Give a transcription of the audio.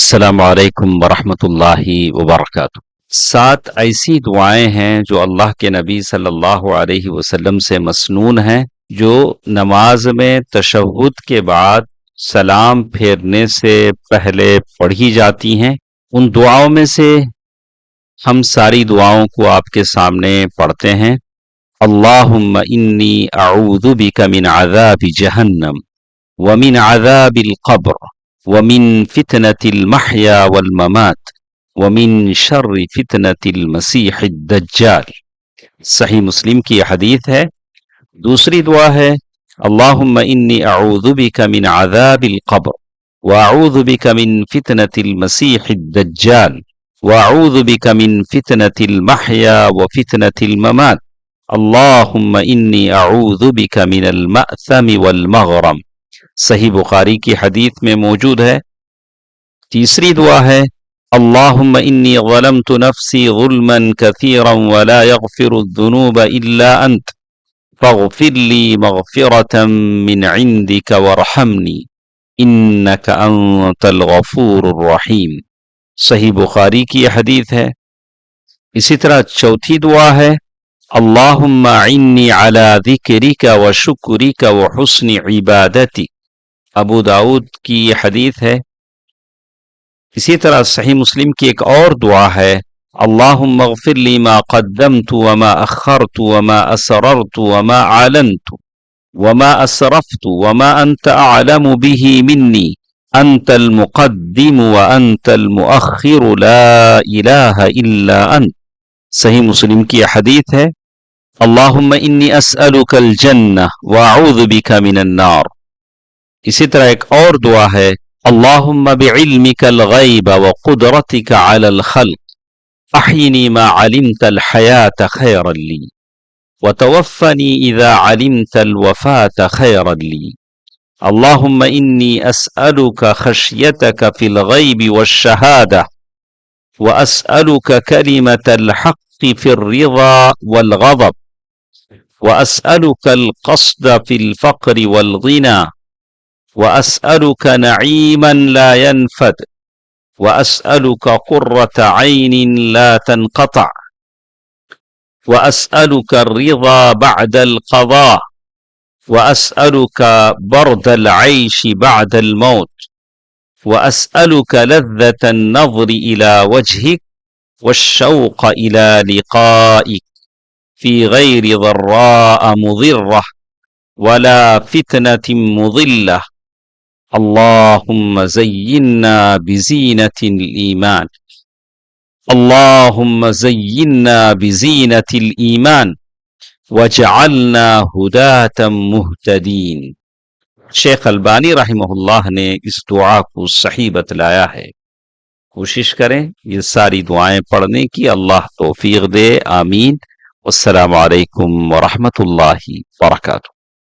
السلام علیکم ورحمۃ اللہ وبرکاتہ۔ 7 ایسی دعائیں ہیں جو اللہ کے نبی صلی اللہ علیہ وسلم سے مسنون ہیں، جو نماز میں تشہد کے بعد سلام پھیرنے سے پہلے پڑھی جاتی ہیں۔ ان دعاؤں میں سے ہم ساری دعاؤں کو آپ کے سامنے پڑھتے ہیں۔ اللہم انی اعوذ بک من عذاب جہنم ومن عذاب القبر ومن فتنة المحیا والممات ومن شر فتنة المسیح الدجال۔ صحیح مسلم کی حدیث ہے۔ دوسری دعا ہے اللہم انی اعوذ بک من عذاب القبر واعوذ بک من فتنة المسیح الدجال واعوذ بک من فتنة المحیا وفتنة الممات اللہم انی اعوذ بک من المأثم والمغرم۔ صحیح بخاری کی حدیث میں موجود ہے۔ تیسری دعا ہے اللہم انی ظلمت نفسی ظلما کثیرا ولا یغفر الذنوب الا انت فاغفر لی مغفرة من عندک وارحمنی انک انت الغفور الرحیم۔ صحیح بخاری کی حدیث ہے۔ اسی طرح چوتھی دعا ہے اللہم اعنی علی ذکرک وشکرک وحسن عبادتک۔ ابو داؤد کی یہ حدیث ہے۔ اسی طرح صحیح مسلم کی ایک اور دعا ہے اللہم اغفر لی ما قدمت وما اخرت وما اسررت وما اعلنت وما اسرفت وما انت اعلم به منی انت المقدم وانت المؤخر لا الہ الا انت۔ صحیح مسلم کی حدیث ہے اللہم انی اسألک الجنہ واعوذ بک من النار۔ اسی طرح ایک اور دعا ہے اللہم بعلمک الغیب وقدرتک علی الخلق احینی ما علمت الحیاة خیرا لی وتوفنی اذا علمت الوفاة خیرا لی اللہم انی اسألک خشیتک فی الغیب والشہادہ واسألک کلمة الحق فی الرضا والغضب واسألک القصد فی الفقر والغنى وأسألك نعيما لا ينفد وأسألك قرة عين لا تنقطع وأسألك الرضا بعد القضاء وأسألك برد العيش بعد الموت وأسألك لذة النظر إلى وجهك والشوق إلى لقائك في غير ضراء مضرة ولا فتنة مضلة اللہم زینا بزینة الایمان اللہم زینا بزینة الایمان وجعلنا ہداة مہتدین۔ شیخ البانی رحمہ اللہ نے اس دعا کو صحیح بتلایا ہے۔ کوشش کریں یہ ساری دعائیں پڑھنے کی، اللہ توفیق دے، آمین۔ والسلام علیکم ورحمۃ اللہ وبرکاتہ۔